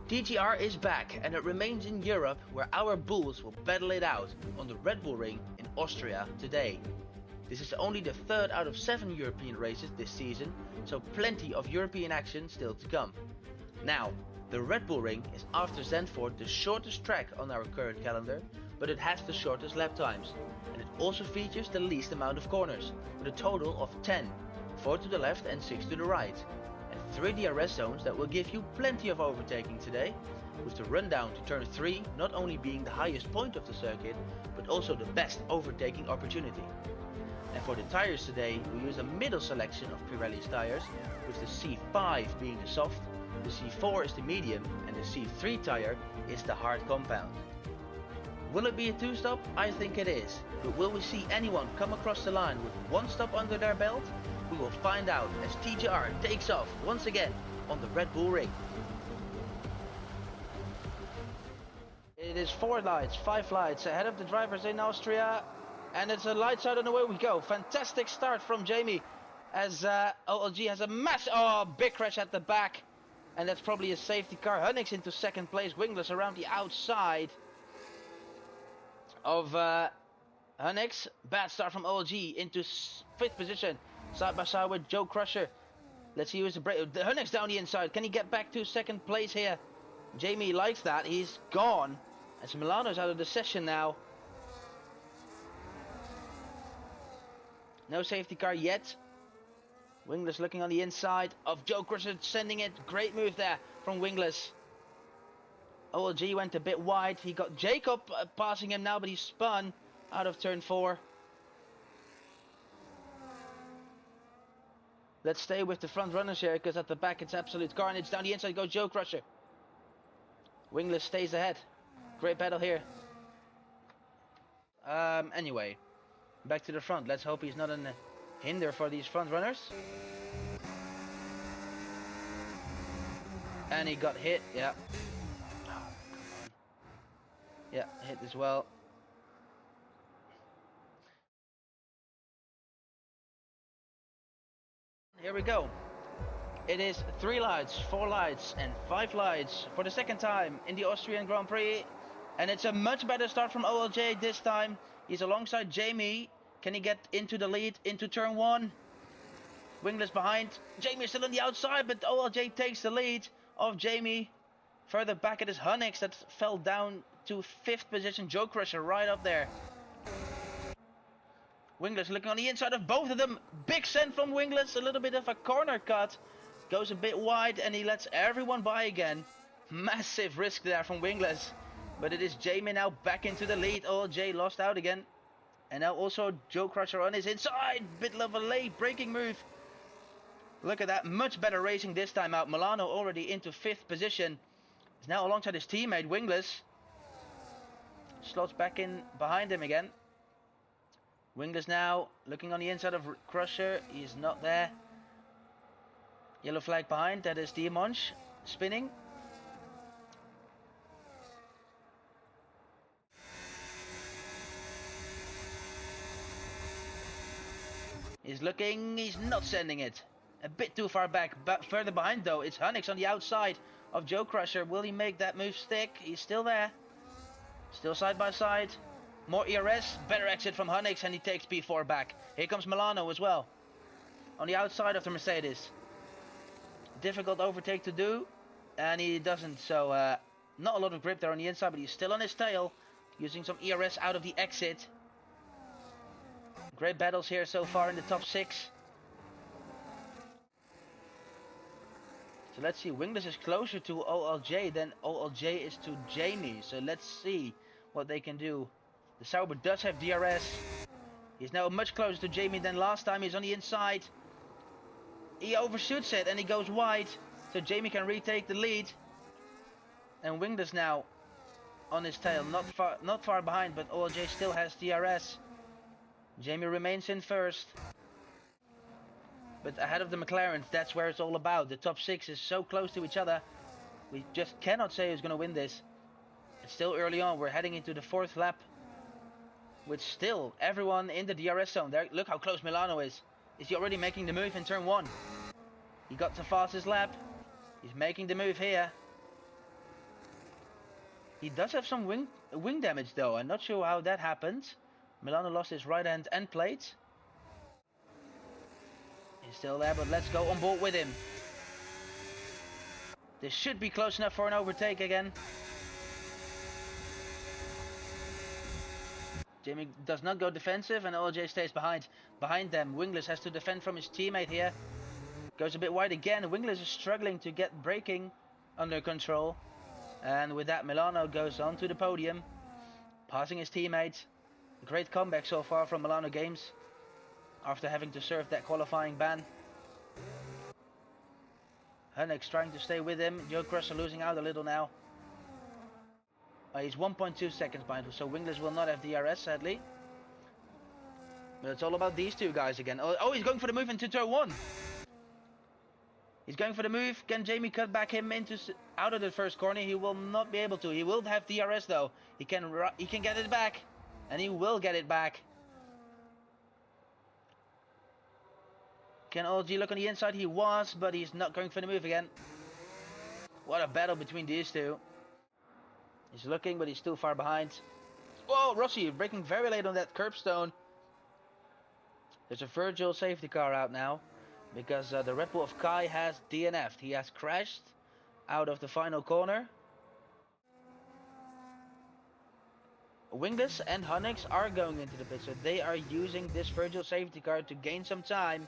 TGR is back and it remains in Europe where our Bulls will battle it out on the Red Bull Ring in Austria today. This is only the third out of 7 European races this season, so plenty of European action still to come. Now, the Red Bull Ring is after Zandvoort the shortest track on our current calendar, but it has the shortest lap times, and it also features the least amount of corners, with a total of 10, 4 to the left and 6 to the right, and 3 DRS zones that will give you plenty of overtaking today, with the rundown to turn 3 not only being the highest point of the circuit, but also the best overtaking opportunity. And for the tires today, we use a middle selection of Pirelli's tires, with the C5 being the soft, the C4 is the medium, and the C3 tire is the hard compound. Will it be a 2-stop? I think it is, but will we see anyone come across the line with 1 stop under their belt? We will find out as TGR takes off once again on the Red Bull Ring. It is 4 lights, 5 lights ahead of the drivers in Austria, and it's a lights out and away we go. Fantastic start from Jamie as OLG has a big crash at the back, and that's probably a safety car. Hunnix into second place, Wingless around the outside of Hunnix. Bad start from OLG into 5th position, side by side with Joe Crusher. Let's see who's the break. Hunnix down the inside. Can he get back to second place here? Jamie likes that. He's gone as Milano's out of the session now. No safety car yet. Wingless looking on the inside of Joe Crusher, sending it. Great move there from Wingless. OLG went a bit wide. He got Jacob passing him now, but he spun out of turn 4. Let's stay with the front runners here, because at the back it's absolute carnage. Down the inside goes Joe Crusher. Wingless stays ahead. Great battle here. Anyway, back to the front. Let's hope he's not a hinder for these front runners. And he got hit, yeah. Oh, come on. Yeah, hit as well. Here we go. It is 3 lights, 4 lights and 5 lights for the second time in the Austrian Grand Prix. And it's a much better start from OLJ this time. He's alongside Jamie. Can he get into the lead into turn 1? Wingless behind. Jamie is still on the outside, but OLJ takes the lead of Jamie. Further back it is Hunnix that fell down to 5th position. Joe Crusher right up there. Wingless looking on the inside of both of them. Big send from Wingless. A little bit of a corner cut. Goes a bit wide and he lets everyone by again. Massive risk there from Wingless. But it is Jamie now back into the lead. OLJ lost out again. And now also Joe Crusher on his inside. Bit of a late braking move. Look at that. Much better racing this time out. Milano already into 5th position. He's now alongside his teammate Wingless. Slots back in behind him again. Wingless now looking on the inside of Crusher. He's not there. Yellow flag behind. That is Diamonche spinning. He's looking. He's not sending it. A bit too far back. But further behind though, it's Hunnix on the outside of Joe Crusher. Will he make that move stick? He's still there. Still side by side. More ERS, better exit from Hunnix, and he takes P4 back. Here comes Milano as well. On the outside of the Mercedes. Difficult overtake to do, and he doesn't, so not a lot of grip there on the inside, but he's still on his tail. Using some ERS out of the exit. Great battles here so far in the top 6. So let's see, Wingless is closer to OLJ than OLJ is to Jamie. So let's see what they can do. The Sauber does have DRS. He's now much closer to Jamie than last time. He's on the inside. He overshoots it and he goes wide. So Jamie can retake the lead. And Wingless now on his tail. Not far behind, but OLJ still has DRS. Jamie remains in 1st. But ahead of the McLarens, that's where it's all about. The top 6 is so close to each other. We just cannot say who's going to win this. It's still early on. We're heading into the 4th lap. With still everyone in the DRS zone. There, look how close Milano is. Is he already making the move in turn 1? He got the fastest lap. He's making the move here. He does have some wing damage though. I'm not sure how that happened. Milano lost his right hand end plate. He's still there, but let's go on board with him. This should be close enough for an overtake again. Jamie does not go defensive and OLJ stays behind them. Wingless has to defend from his teammate here. Goes a bit wide again. Wingless is struggling to get braking under control. And with that, Milano goes on to the podium, passing his teammate. Great comeback so far from Milano Games after having to serve that qualifying ban. Hunnick's trying to stay with him. Joe Crusher losing out a little now. He's 1.2 seconds behind, so Wingless will not have DRS sadly. But it's all about these two guys again. Oh, he's going for the move into turn 1. He's going for the move. Can Jamie cut back him out of the first corner? He will not be able to. He will have DRS though. He can get it back, and he will get it back. Can OLG look on the inside? He was, but he's not going for the move again. What a battle between these two. He's looking, but he's still far behind. Whoa, Rossi braking very late on that curbstone. There's a Virgil safety car out now, because the Red Bull of Kai has DNF'd. He has crashed out of the final corner. Wingless and Hunnix are going into the pit, so they are using this Virgil safety car to gain some time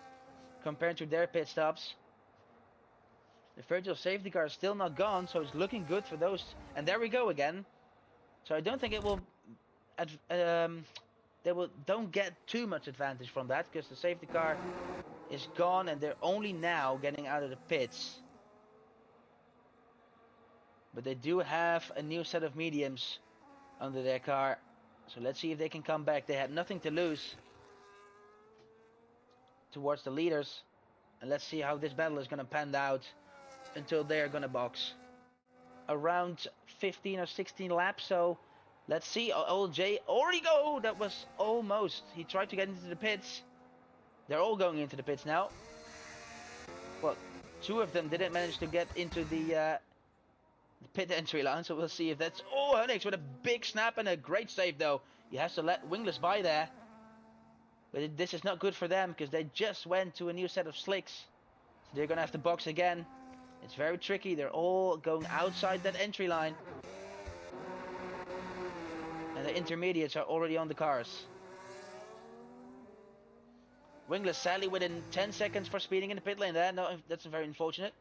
compared to their pit stops. The Virgil safety car is still not gone, so it's looking good for those. And there we go again. So I don't think it will... don't get too much advantage from that, because the safety car is gone and they're only now getting out of the pits. But they do have a new set of mediums under their car, so let's see if they can come back. They had nothing to lose towards the leaders, and let's see how this battle is going to pan out until they're going to box. Around 15 or 16 laps, so let's see. OLJ already go. That was almost. He tried to get into the pits. They're all going into the pits now. Well, 2 of them didn't manage to get into the pit entry line, so we'll see if that's... Oh, Hunnix with a big snap and a great save though. He has to let Wingless by there. But this is not good for them, because they just went to a new set of slicks. So they're going to have to box again. It's very tricky. They're all going outside that entry line. And the intermediates are already on the cars. Wingless sadly within 10 seconds for speeding in the pit lane there. No, that's very unfortunate.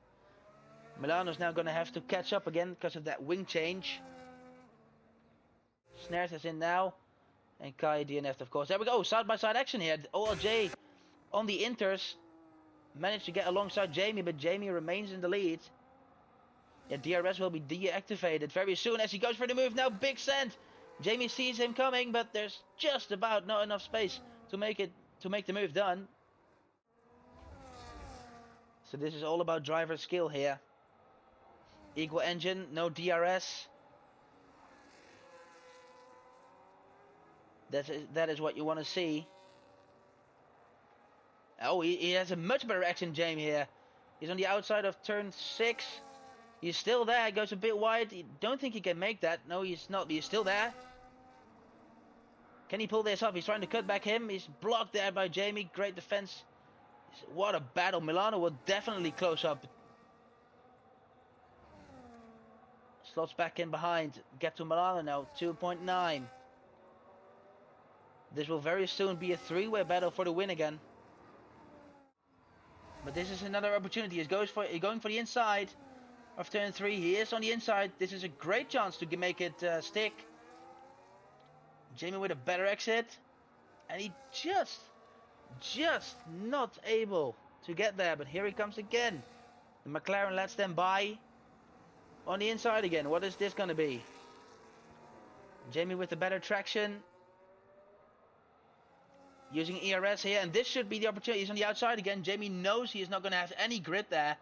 Milano's now going to have to catch up again because of that wing change. Snares is in now. And Kai DNF'd, of course. There we go. Side-by-side action here. OLJ on the inters. Managed to get alongside Jamie, but Jamie remains in the lead. Yeah, DRS will be deactivated very soon as he goes for the move. Now, big send. Jamie sees him coming, but there's just about not enough space to make the move done. So this is all about driver skill here. Equal engine, no DRS. That is what you want to see. Oh, he has a much better action, Jamie, here. He's on the outside of turn 6. He's still there. Goes a bit wide. Don't think he can make that. No, he's not. He's still there. Can he pull this up? He's trying to cut back him. He's blocked there by Jamie. Great defense. What a battle. Milano will definitely close up. Slots back in behind. Get to Milano now. 2.9. This will very soon be a 3-way battle for the win again. But this is another opportunity. He's going for the inside of turn 3. He is on the inside. This is a great chance to make it stick. Jamie with a better exit. And he just not able to get there. But here he comes again. The McLaren lets them by. On the inside again. What is this going to be? Jamie with the better traction. Using ERS here, and this should be the opportunity. He's on the outside again. Jamie knows he is not going to have any grip there.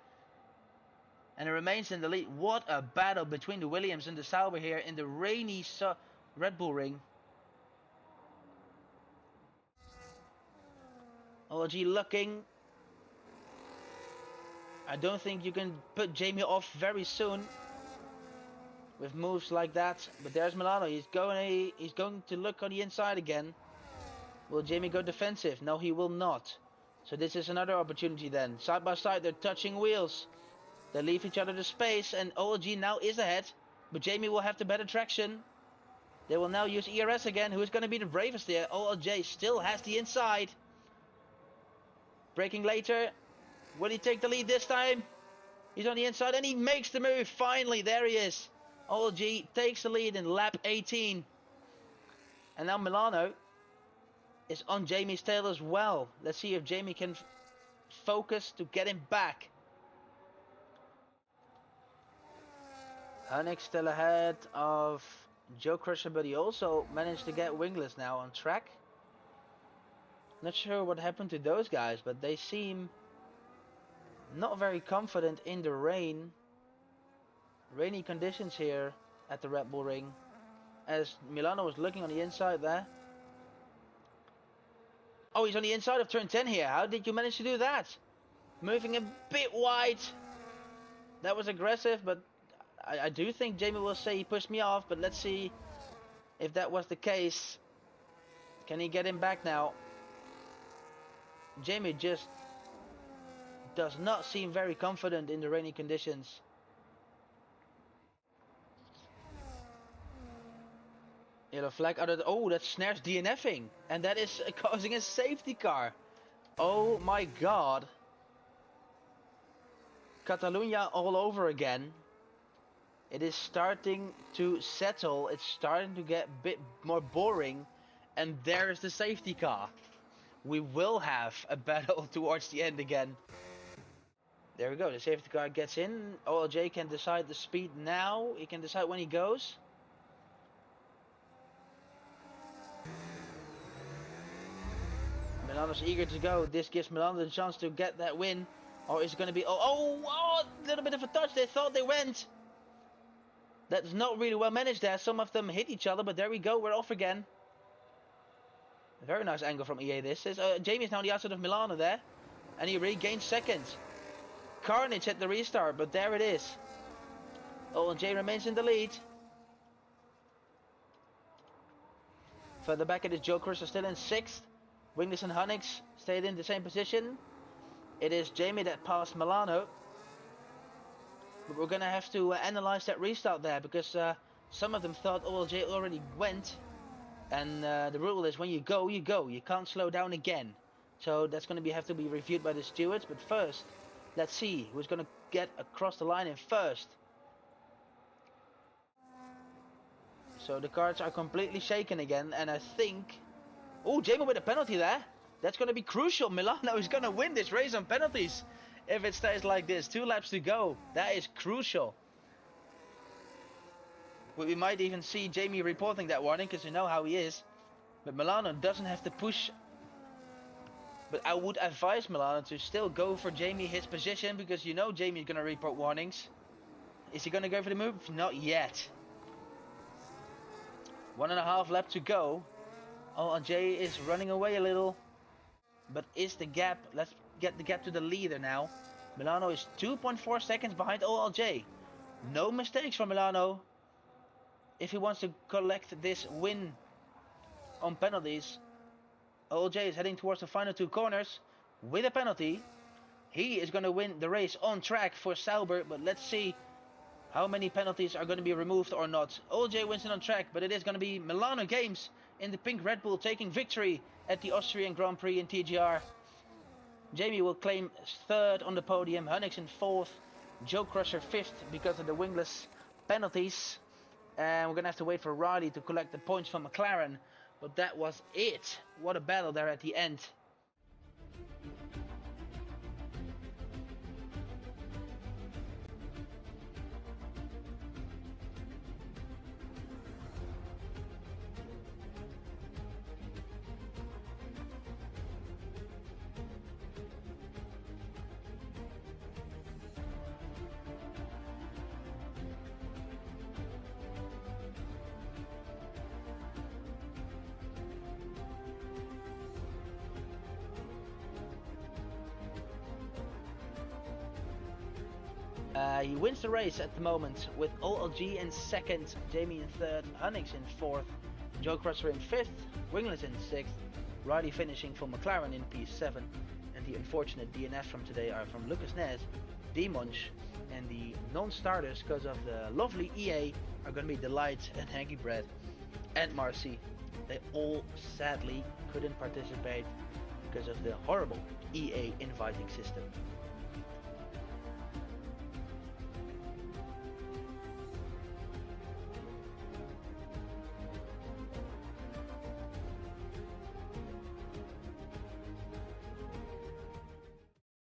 And it remains in the lead. What a battle between the Williams and the Sauber here in the rainy Red Bull ring. OLG looking. I don't think you can put Jamie off very soon. with moves like that. But there's Milano. He's going to look on the inside again. Will Jamie go defensive? No, he will not. So this is another opportunity then. Side by side, they're touching wheels. They leave each other the space, and OLG now is ahead. But Jamie will have the better traction. They will now use ERS again. Who is going to be the bravest here? OLJ still has the inside. Braking later. Will he take the lead this time? He's on the inside and he makes the move. Finally, there he is. OLG takes the lead in lap 18. And now Milano is on Jamie's tail as well. Let's see if Jamie can focus to get him back. Hunnick still ahead of Joe Crusher, but he also managed to get wingless now on track. Not sure what happened to those guys, but they seem not very confident in the rain. Rainy conditions here at the Red Bull Ring. As Milano was looking on the inside there. Oh, he's on the inside of turn 10 here. How did you manage to do that? Moving a bit wide. That was aggressive, but I do think Jamie will say he pushed me off. But let's see if that was the case. Can he get him back now? Jamie just does not seem very confident in the rainy conditions. Yellow flag out of the, oh, that snares DNFing, and that is causing a safety car. Oh my god. Catalunya all over again. It is starting to settle. It's starting to get a bit more boring, and there is the safety car. We will have a battle towards the end again. There we go. The safety car gets in. OLJ can decide the speed now. He can decide when he goes. Milano's eager to go. This gives Milano the chance to get that win. Or is it going to be... Oh, a little bit of a touch. They thought they went. That's not really well managed there. Some of them hit each other, but there we go. We're off again. A very nice angle from EA this is. Jamie's now on the outside of Milano there. And he regains second. Carnage at the restart, but there it is. OLJ remains in the lead. Further back it is Jokers are still in 6th. Wingless and Hunnix stayed in the same position. It is Jamie that passed Milano. But we're going to have to analyze that restart there, because some of them thought OLJ already went. And the rule is when you go, you go. You can't slow down again. So that's going to have to be reviewed by the stewards. But first, let's see who's going to get across the line in first. So the cards are completely shaken again, and I think... Oh, Jamie with a penalty there. That's going to be crucial. Milano is going to win this race on penalties if it stays like this. 2 laps to go. That is crucial. We might even see Jamie reporting that warning, because you know how he is. But Milano doesn't have to push. But I would advise Milano to still go for Jamie his position, because you know Jamie is going to report warnings. Is he going to go for the move? Not yet. 1.5 lap to go. OLJ is running away a little. But is the gap... Let's get the gap to the leader now. Milano is 2.4 seconds behind OLJ. No mistakes from Milano. If he wants to collect this win on penalties. OLJ is heading towards the final 2 corners with a penalty. He is going to win the race on track for Sauber. But let's see how many penalties are going to be removed or not. OLJ wins it on track, but it is going to be Milano Games in the pink Red Bull taking victory at the Austrian Grand Prix in TGR. Jamie will claim 3rd on the podium, Hunnix in 4th, Joe Crusher 5th because of the wingless penalties. And we're going to have to wait for Riley to collect the points from McLaren. But that was it. What a battle there at the end. He wins the race at the moment with OLG in second, Jamie in third, Hunnix in fourth, Joe Crutcher in fifth, Winglet in sixth, Riley finishing for McLaren in P7, and the unfortunate DNF from today are from Lucas Nez, D-Munch, and the non-starters because of the lovely EA are going to be Delight and Hanky Bread and Marcy. They all sadly couldn't participate because of the horrible EA inviting system.